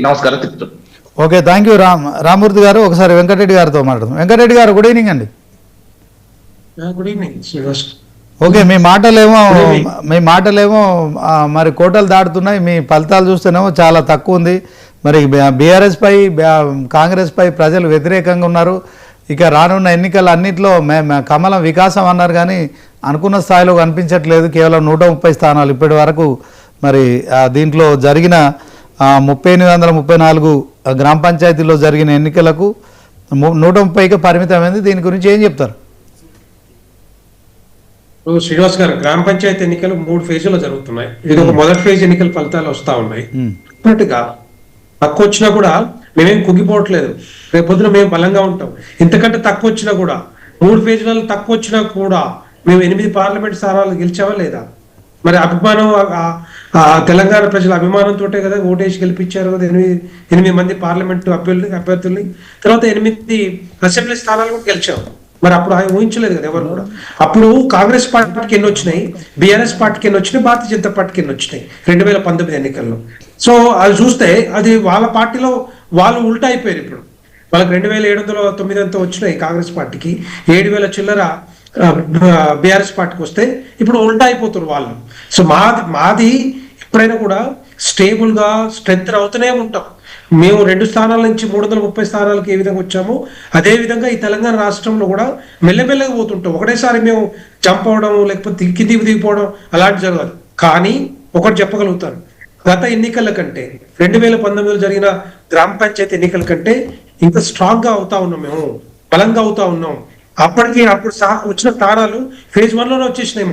నమస్కారం చెప్తాను. Okay, thank you Ramurthy గారు. ఒకసారి వెంకటరెడ్డి గారితో మాట్లాడదాం. వెంకటరెడ్డి గారు, గుడ్ ఈవినింగ్ అండి. Good evening Srinivas. ఓకే, మీ మాటలేమో మరి కోటలు దాటుతున్నాయి. మీ ఫలితాలు చూస్తేనేమో చాలా తక్కువ ఉంది. మరి బీఆర్ఎస్ పై కాంగ్రెస్ పై ప్రజలు వ్యతిరేకంగా ఉన్నారు. ఇక రానున్న ఎన్నికలు అన్నింటిలో కమలం వికాసం అన్నారు, కానీ అనుకున్న స్థాయిలో కనిపించట్లేదు. కేవలం 130 స్థానాలు ఇప్పటి వరకు. మరి దీంట్లో జరిగిన 3834 గ్రామ పంచాయతీల్లో జరిగిన ఎన్నికలకు 130కి పరిమితమైంది. దీని గురించి ఏం చెప్తారు? శ్రీనివాస్ గారు, గ్రామ పంచాయతీ ఎన్నికలు 3 ఫేజుల్లో జరుగుతున్నాయి. ఇది ఒక మొదటి ఫేజ్ ఎన్నికల ఫలితాలు వస్తా ఉన్నాయి. అన్నట్టుగా తక్కువ వచ్చినా కూడా మేమేం కుగ్గిపోవట్లేదు. రేపొద్దున మేము బలంగా ఉంటాం. ఇంతకంటే తక్కువ వచ్చినా కూడా 3 ఫేజులలో తక్కువ వచ్చినా కూడా మేము 8 పార్లమెంట్ స్థానాలు గెలిచావా లేదా? మరి అభిమానం, తెలంగాణ ప్రజల అభిమానంతో కదా ఓటేసి గెలిపించారు కదా 8 మంది పార్లమెంటు అభ్యర్థుల్ని. తర్వాత 8 అసెంబ్లీ స్థానాలు కూడా గెలిచాం. మరి అప్పుడు ఊహించలేదు కదా ఎవరు కూడా. అప్పుడు కాంగ్రెస్ పార్టీకి ఎన్ని వచ్చినాయి, బీఆర్ఎస్ పార్టీకి ఎన్ని వచ్చినాయి, భారతీయ జనతా పార్టీకి ఎన్ని వచ్చినాయి 2019 ఎన్నికల్లో. సో అది చూస్తే అది వాళ్ళ పార్టీలో వాళ్ళు ఉల్టా అయిపోయారు. ఇప్పుడు వాళ్ళకి 2709 ఎంతో వచ్చినాయి కాంగ్రెస్ పార్టీకి, 7000 చిల్లర బీఆర్ఎస్ పార్టీకి వస్తే ఇప్పుడు ఉల్టా అయిపోతారు వాళ్ళు. సో మాది ఎప్పుడైనా కూడా స్టేబుల్గా స్ట్రెంత్ అవుతూనే ఉంటాం. మేము 2 స్థానాల నుంచి 330 స్థానాలకు ఏ విధంగా వచ్చామో అదే విధంగా ఈ తెలంగాణ రాష్ట్రంలో కూడా మెల్లమెల్లగా పోతుంటాం. ఒకటేసారి మేము జంప్ అవడం లేకపోతే దిగిపోవడం అలాంటి జరగదు. కానీ ఒకటి చెప్పగలుగుతాను, గత ఎన్నికల కంటే 2019లో జరిగిన గ్రామ పంచాయతీ ఎన్నికల కంటే ఇంకా స్ట్రాంగ్ గా అవుతా ఉన్నాం, మేము బలంగా అవుతా ఉన్నాం. అప్పుడు వచ్చిన స్థానాలు ఫేజ్ 1లోనే వచ్చేసినాయి.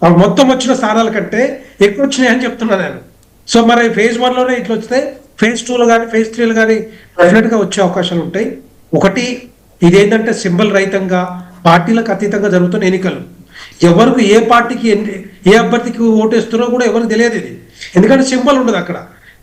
మనకి మొత్తం వచ్చిన స్థానాల కంటే ఎక్కువ వచ్చినాయి అని చెప్తున్నాను నేను. సో మరి ఫేజ్ 1లోనే ఇట్లా వస్తే ఫేజ్ 2లో కానీ ఫేజ్ 3లో కానీ డెఫినెట్ గా వచ్చే అవకాశాలు ఉంటాయి. ఒకటి ఇదేంటంటే సింబల్ రహితంగా పార్టీలకు అతీతంగా జరుగుతున్న ఎన్నికలు. ఎవరికి ఏ పార్టీకి ఏ అభ్యర్థికి ఓటేస్తున్నారో కూడా ఎవరికి తెలియదు ఇది, ఎందుకంటే సింబల్ ఉండదు అక్కడ.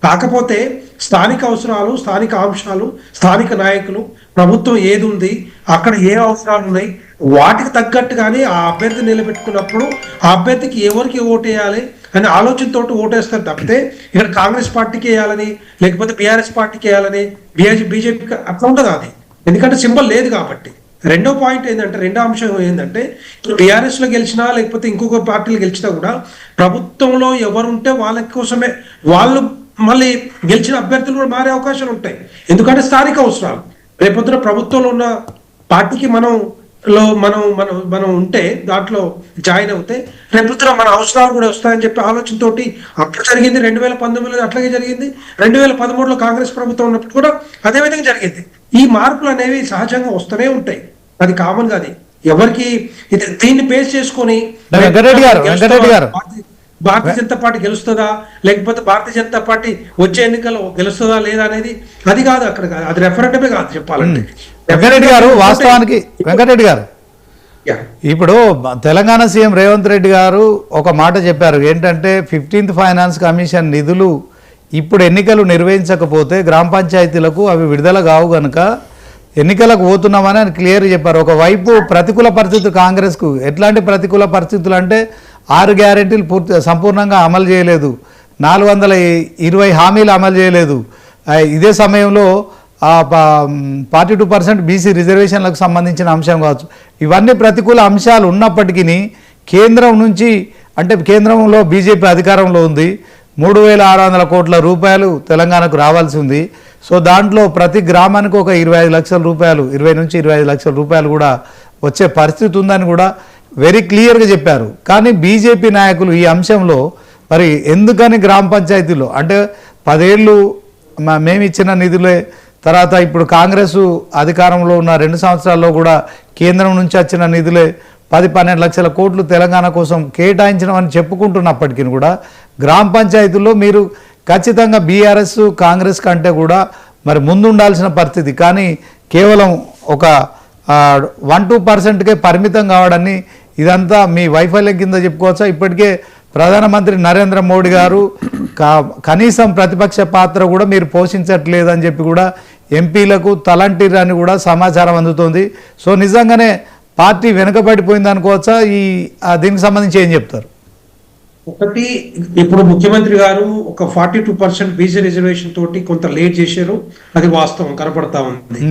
కాకపోతే స్థానిక అవసరాలు, స్థానిక అంశాలు, స్థానిక నాయకులు, ప్రభుత్వం ఏది ఉంది, అక్కడ ఏ అవసరాలు ఉన్నాయి, వాటికి తగ్గట్టుగానే ఆ అభ్యర్థి నిలబెట్టుకున్నప్పుడు ఆ అభ్యర్థికి ఎవరికి ఓటేయాలి అనే ఆలోచనతో ఓటేస్తారు తప్పితే ఇక్కడ కాంగ్రెస్ పార్టీకి వేయాలని లేకపోతే బీఆర్ఎస్ పార్టీకి వేయాలని బీజేపీకి అట్లా ఉండదు అది, ఎందుకంటే సింబల్ లేదు కాబట్టి. రెండో పాయింట్ ఏంటంటే, రెండో అంశం ఏంటంటే, బీఆర్ఎస్ లో గెలిచినా లేకపోతే ఇంకొక పార్టీలు గెలిచినా కూడా ప్రభుత్వంలో ఎవరుంటే వాళ్ళ కోసమే, వాళ్ళు మళ్ళీ గెలిచిన అభ్యర్థులు కూడా మారే అవకాశాలు ఉంటాయి. ఎందుకంటే స్థానిక అవసరాలు. రేపొద్దున ప్రభుత్వంలో ఉన్న పార్టీకి మనం ఉంటే దాంట్లో జాయిన్ అవుతే రేపొద్దున మన అవసరాలు కూడా వస్తాయని చెప్పి ఆలోచనతోటి అప్పుడు జరిగింది. 2019లో అట్లాగే జరిగింది. 2013లో కాంగ్రెస్ ప్రభుత్వం ఉన్నప్పుడు కూడా అదే విధంగా జరిగింది. ఈ మార్పులు అనేవి సహజంగా వస్తూనే ఉంటాయి, అది కామన్ గా. అది ఎవరికి దీన్ని బేస్ చేసుకొని భారతీయ జనతా పార్టీ గెలుస్తుందా లేకపోతే భారతీయ జనతా పార్టీ వచ్చే ఎన్నికల్లో గెలుస్తుందా లేదా అనేది అది కాదు, అక్కడ కాదు, అది రెఫరెండమే కాదు చెప్పాలంటే. వెంకటరెడ్డి గారు, వాస్తవానికి వెంకటరెడ్డి గారు, ఇప్పుడు తెలంగాణ సీఎం రేవంత్ రెడ్డి గారు ఒక మాట చెప్పారు. ఏంటంటే 15th ఫైనాన్స్ కమిషన్ నిధులు ఇప్పుడు ఎన్నికలు నిర్వహించకపోతే గ్రామ పంచాయతీలకు అవి విడుదల కావు కనుక ఎన్నికలకు పోతున్నామని ఆయన క్లియర్ చెప్పారు. ఒకవైపు ప్రతికూల పరిస్థితులు కాంగ్రెస్కు. ఎట్లాంటి ప్రతికూల పరిస్థితులు అంటే 6 గ్యారెంటీలు సంపూర్ణంగా అమలు చేయలేదు, 420 హామీలు అమలు చేయలేదు. ఇదే సమయంలో 42% బీసీ రిజర్వేషన్లకు సంబంధించిన అంశం కావచ్చు. ఇవన్నీ ప్రతికూల అంశాలు ఉన్నప్పటికీ కేంద్రం నుంచి, అంటే కేంద్రంలో బీజేపీ అధికారంలో ఉంది, 3600 కోట్ల రూపాయలు తెలంగాణకు రావాల్సి ఉంది. సో దాంట్లో ప్రతి గ్రామానికి ఒక 25 లక్షల రూపాయలు, 20 నుంచి 25 లక్షల రూపాయలు కూడా వచ్చే పరిస్థితి ఉందని కూడా వెరీ క్లియర్గా చెప్పారు. కానీ బీజేపీ నాయకులు ఈ అంశంలో మరి ఎందుకని గ్రామ పంచాయతీలో అంటే 10 ఏళ్ళు మేము ఇచ్చిన నిధులే, తర్వాత ఇప్పుడు కాంగ్రెస్ అధికారంలో ఉన్న 2 సంవత్సరాల్లో కూడా కేంద్రం నుంచి వచ్చిన నిధులే 10-12 లక్షల కోట్లు తెలంగాణ కోసం కేటాయించడం చెప్పుకుంటున్నప్పటికీ కూడా గ్రామ పంచాయతీల్లో మీరు ఖచ్చితంగా బీఆర్ఎస్ కాంగ్రెస్ కంటే కూడా మరి ముందు ఉండాల్సిన పరిస్థితి. కానీ కేవలం ఒక 1-2%కే పరిమితం కావడాన్ని ఇదంతా మీ వైఫల్యం కింద చెప్పుకోవచ్చా? ఇప్పటికే ప్రధానమంత్రి నరేంద్ర మోడీ గారు కనీసం ప్రతిపక్ష పాత్ర కూడా మీరు పోషించట్లేదని చెప్పి కూడా ఎంపీలకు తలంటిరని కూడా సమాచారం అందుతోంది. సో నిజంగానే పార్టీ వెనుకబడిపోయింది అనుకోవచ్చా? దీనికి సంబంధించి ఏం చెప్తారు? ఒకటి, ఇప్పుడు ముఖ్యమంత్రి గారు ఒక 42% బీసీ రిజర్వేషన్ తోటి కొంత లేట్ చేశారు, అది వాస్తవం కనపడతా ఉంది.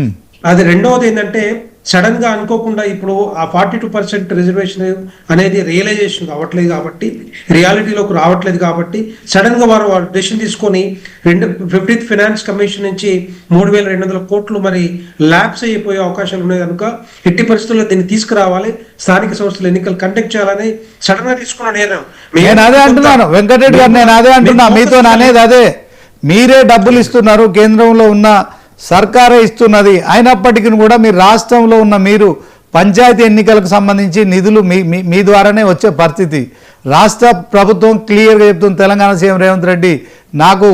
అది రెండవది ఏంటంటే సడన్ గా అనుకోకుండా ఇప్పుడు ఆ 42% రిజర్వేషన్ అనేది రియలైజేషన్ అవ్వట్లేదు కాబట్టి, రియాలిటీలోకి రావట్లేదు కాబట్టి సడన్ గా వారు డెసిషన్ తీసుకొని 15th ఫైనాన్స్ కమిషన్ నుంచి 3,200 కోట్లు మరి ల్యాబ్స్ అయిపోయే అవకాశాలు ఉన్నాయి కనుక ఎట్టి పరిస్థితుల్లో దీన్ని తీసుకురావాలి, స్థానిక సంస్థల ఎన్నికలు కండక్ట్ చేయాలని సడన్ గా తీసుకున్న నేను అదే అంటున్నాను వెంకటరెడ్డి గారు, నేను అదే అంటున్నా, మీతో అనేది అదే. మీరే డబ్బులు ఇస్తున్నారు, కేంద్రంలో ఉన్న సర్కారే ఇస్తున్నది, అయినప్పటికీ కూడా మీరు రాష్ట్రంలో ఉన్న మీరు పంచాయతీ ఎన్నికలకు సంబంధించి నిధులు మీ ద్వారానే వచ్చే పరిస్థితి. రాష్ట్ర ప్రభుత్వం క్లియర్గా చెప్తుంది, తెలంగాణ సీఎం రేవంత్ రెడ్డి నాకు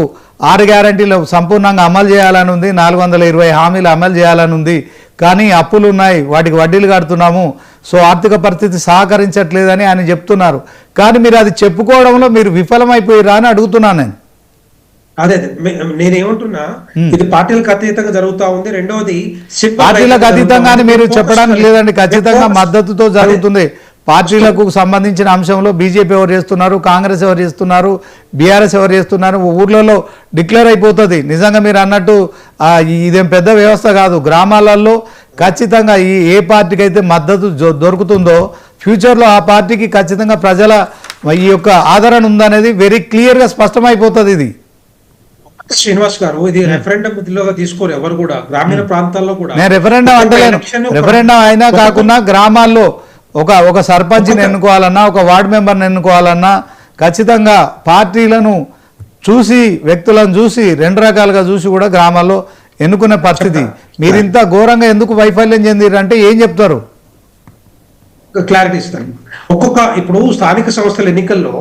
6 గ్యారంటీలు సంపూర్ణంగా అమలు చేయాలని ఉంది, 420 హామీలు అమలు చేయాలని ఉంది, కానీ అప్పులు ఉన్నాయి, వాటికి వడ్డీలు కడుతున్నాము, సో ఆర్థిక పరిస్థితి సహకరించట్లేదని ఆయన చెప్తున్నారు. కానీ మీరు అది చెప్పుకోవడంలో మీరు విఫలమైపోయారా అని అడుగుతున్నాను నేను. అదే నేనేమంటున్నా, ఇది పార్టీలకు అతీతంగా జరుగుతా ఉంది. రెండవది పార్టీలకు అతీతంగానే మీరు చెప్పడానికి లేదండి, ఖచ్చితంగా మద్దతుతో జరుగుతుంది. పార్టీలకు సంబంధించిన అంశంలో బీజేపీ ఎవరు చేస్తున్నారు, కాంగ్రెస్ ఎవరు చేస్తున్నారు, బీఆర్ఎస్ ఎవరు చేస్తున్నారు, ఊర్లలో డిక్లేర్ అయిపోతుంది. నిజంగా మీరు అన్నట్టు ఇదేం పెద్ద వ్యవస్థ కాదు. గ్రామాలలో ఖచ్చితంగా ఏ పార్టీకి అయితే మద్దతు దొరుకుతుందో ఫ్యూచర్లో ఆ పార్టీకి ఖచ్చితంగా ప్రజల ఈ యొక్క ఆదరణ ఉందనేది వెరీ క్లియర్గా స్పష్టమైపోతుంది. ఇది శ్రీనివాస్ గారు, ఇది రెఫరెండం తీసుకోరు ఎవరు కూడా, గ్రామీణ ప్రాంతాల్లో కూడా. నేను రెఫరెండం అంటలేను, రెఫరెండం అయినా కాకుండా గ్రామాల్లో ఒక సర్పంచ్ని ఎన్నుకోవాలన్నా, ఒక వార్డు మెంబర్ని ఎన్నుకోవాలన్నా ఖచ్చితంగా పార్టీలను చూసి, వ్యక్తులను చూసి, 2 రకాలుగా చూసి కూడా గ్రామాల్లో ఎన్నుకునే పరిస్థితి. మీరు ఇంత ఘోరంగా ఎందుకు వైఫల్యం చెందిరంటే ఏం చెప్తారు? క్లారిటీ ఇస్తాను. ఇప్పుడు స్థానిక సంస్థల ఎన్నికల్లో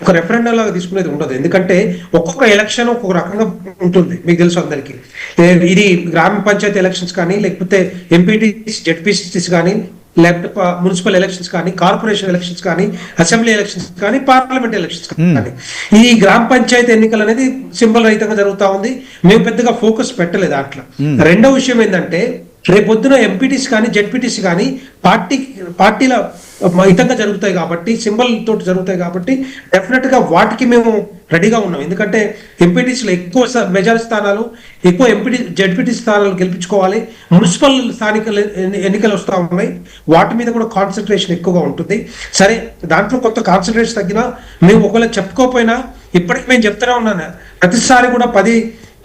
ఒక రెఫరెండం లాగా తీసుకునేది ఉండదు, ఎందుకంటే ఒక్కొక్క ఎలక్షన్ ఒక్కొక్క రకంగా ఉంటుంది, మీకు తెలుసు అందరికీ. ఇది గ్రామ పంచాయతీ ఎలక్షన్స్ కానీ, లేకపోతే ఎంపీటీసీ జెడ్పీసీస్ కానీ, లేకపోతే మున్సిపల్ ఎలక్షన్స్ కానీ, కార్పొరేషన్ ఎలక్షన్స్ కానీ, అసెంబ్లీ ఎలక్షన్స్ కానీ, పార్లమెంట్ ఎలక్షన్స్ కానీ, ఈ గ్రామ పంచాయతీ ఎన్నికలు అనేది సింబల్ రహితంగా జరుగుతా ఉంది. మేము పెద్దగా ఫోకస్ పెట్టలేదు అట్లా. రెండో విషయం ఏంటంటే, రేపొద్దున ఎంపీటీసీ కానీ జెడ్పీటీసీ కానీ పార్టీల హితంగా జరుగుతాయి కాబట్టి, సింబల్ తోటి జరుగుతాయి కాబట్టి డెఫినెట్ గా వాటికి మేము రెడీగా ఉన్నాం. ఎందుకంటే ఎంపీటీసీలో ఎక్కువ మెజారిటీ స్థానాలు, ఎక్కువ జెడ్పీటీసీ స్థానాలు గెలిపించుకోవాలి. మున్సిపల్ స్థానిక ఎన్నికలు వస్తూ ఉన్నాయి, వాటి మీద కూడా కాన్సన్ట్రేషన్ ఎక్కువగా ఉంటుంది. సరే, దాంట్లో కొంత కాన్సన్ట్రేషన్ తగ్గినా మేము ఒకవేళ చెప్పుకోకపోయినా ఇప్పటికి మేము చెప్తూనే ఉన్నాను, ప్రతిసారి కూడా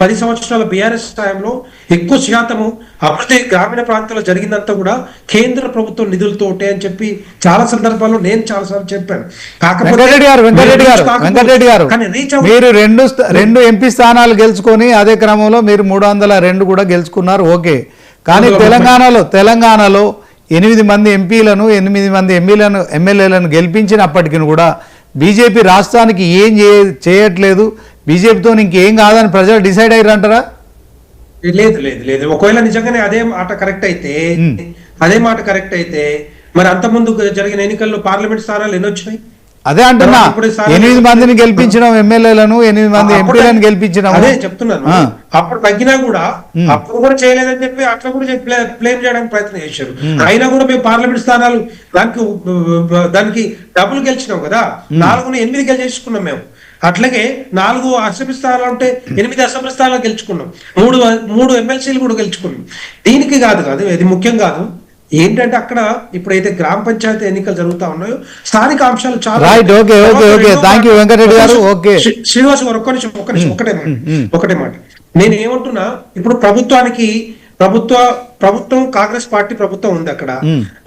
10 సంవత్సరాల బీఆర్ఎస్ టైంలో ఎక్కువ శాతము అభివృద్ధి గ్రామీణ ప్రాంతాల్లో జరిగిందంతా కూడా కేంద్ర ప్రభుత్వం నిధులతోటే అని చెప్పి చాలా సందర్భాల్లో నేను చాలాసార్లు చెప్పాను. కాకపోతే మీరు రెండు ఎంపీ స్థానాలు గెలుచుకొని అదే క్రమంలో మీరు 302 కూడా గెలుచుకున్నారు, ఓకే. కానీ తెలంగాణలో 8 మంది ఎంపీలను 8 మంది ఎమ్మెల్యేలను గెలిపించినప్పటికీ కూడా బీజేపీ రాష్ట్రానికి ఏం చేయట్లేదు, బీజేపీతో ఇంకేం కాదని ప్రజలు డిసైడ్ అయ్యారంటారా? లేదు. ఒకవేళ నిజంగానే అదే మాట కరెక్ట్ అయితే మరి అంత ముందు జరిగిన ఎన్నికల్లో పార్లమెంట్ స్థానాలు ఎన్ని వచ్చినాయి? అదే అంటున్నా, 8 మందిని గెలిపించడం, ఎమ్మెల్యేలను 8 మంది ఎంపీలను గెలిపించడం. అదే చెప్తున్నాను, అప్పుడు తగ్గినా కూడా అప్పుడు కూడా చేయలేదని చెప్పి అట్లా కూడా బ్లేమ్ చేయడానికి ప్రయత్నం చేశారు. అయినా కూడా మేము పార్లమెంట్ స్థానాలు దానికి డబ్బులు గెలిచినాం కదా, 4ని 8 గెలిచేసుకున్నాం మేము. అట్లాగే 4 అసెంబ్లీ స్థానాలు ఉంటే 8 అసెంబ్లీ స్థానాలు గెలుచుకున్నాం, 3 ఎమ్మెల్సీలు కూడా గెలుచుకున్నాం. దీనికి కాదు ఇది ముఖ్యం కాదు. ఏంటంటే అక్కడ ఇప్పుడైతే గ్రామ పంచాయతీ ఎన్నికలు జరుగుతా ఉన్నాయో స్థానిక అంశాలు చాలా. శ్రీనివాస్ గారు ఒక్క నిమిషం ఒకటే మాట నేను ఏమంటున్నా, ఇప్పుడు ప్రభుత్వం కాంగ్రెస్ పార్టీ ప్రభుత్వం ఉంది, అక్కడ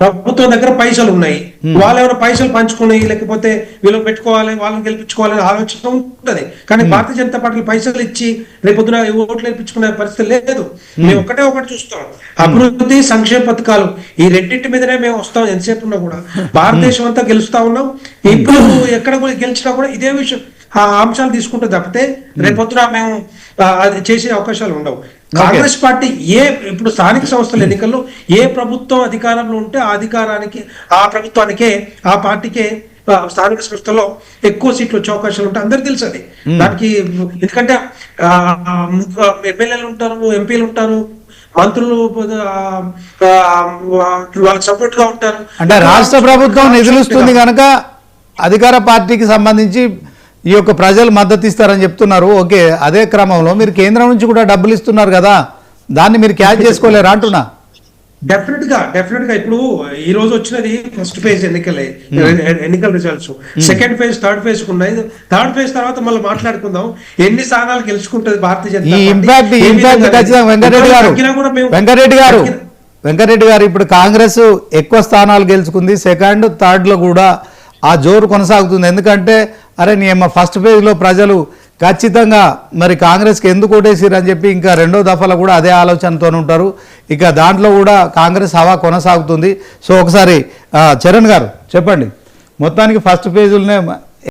ప్రభుత్వం దగ్గర పైసలు ఉన్నాయి, వాళ్ళు ఏమైనా పైసలు పంచుకున్నాయి, లేకపోతే వీళ్ళు పెట్టుకోవాలి, వాళ్ళని గెలిపించుకోవాలని ఆలోచన ఉంటది. కానీ భారతీయ జనతా పార్టీ పైసలు ఇచ్చి రేపొద్దున ఓట్లు గెలిపించుకునే పరిస్థితి లేదు. మేము ఒకటి చూస్తాం, అభివృద్ధి సంక్షేమ పథకాలు, ఈ రెండింటి మీదనే మేము వస్తాం. ఎంతసేపు ఉన్నా కూడా భారతదేశం అంతా గెలుస్తా ఉన్నాం. ఇప్పుడు ఎక్కడ కూడా గెలిచినా కూడా ఇదే విషయం, ఆ అంశాలు తీసుకుంటే తప్పితే రేపొద్దున మేము అది చేసే అవకాశాలు ఉండవు. కాంగ్రెస్ పార్టీ ఇప్పుడు స్థానిక సంస్థల ఎన్నికల్లో ఏ ప్రభుత్వం అధికారంలో ఉంటే ఆ ప్రభుత్వానికే ఆ పార్టీకే స్థానిక సంస్థల్లో ఎక్కువ సీట్లు వచ్చే అవకాశాలు ఉంటాయి, అందరికి తెలుసు అది. దానికి ఎందుకంటే ఎమ్మెల్యేలు ఉంటారు, ఎంపీలు ఉంటారు, మంత్రులు వాళ్ళకి సపోర్ట్ గా ఉంటారు. అంటే రాష్ట్ర ప్రభుత్వం నిధులుస్తుంది కనుక అధికార పార్టీకి సంబంధించి ఈ యొక్క ప్రజలు మద్దతు ఇస్తారని చెప్తున్నారు. ఓకే, అదే క్రమంలో మీరు కేంద్రం నుంచి కూడా డబ్బులు ఇస్తున్నారు కదా, దాన్ని మీరు క్యాచ్ చేసుకోలేరా అంటున్నా. డెఫినెట్ గా ఇప్పుడు ఈ రోజు వచ్చినది ఫస్ట్ ఫేజ్ ఎన్నికల results. Second phase, third phase ఉన్నాయి. థర్డ్ ఫేజ్ తర్వాత మళ్ళీ మాట్లాడుకుందాం ఎన్ని స్థానాలు గెలుచుకుంటది భారతీయ జనతా పార్టీ. వెంకరెడ్డి గారు ఇప్పుడు కాంగ్రెస్ ఎక్కువ స్థానాలు గెలుచుకుంది, సెకండ్ థర్డ్ లో కూడా ఆ జోరు కొనసాగుతుంది. ఎందుకంటే అరే నీ ఫస్ట్ ఫేజ్ లో ప్రజలు ఖచ్చితంగా మరి కాంగ్రెస్కి ఎందుకు ఓటేసిరు అని చెప్పి ఇంకా రెండో దఫాలో కూడా అదే ఆలోచనతో ఉంటారు. ఇక దాంట్లో కూడా కాంగ్రెస్ హవా కొనసాగుతుంది. సో ఒకసారి చరణ్ గారు చెప్పండి, మొత్తానికి ఫస్ట్ ఫేజ్లోనే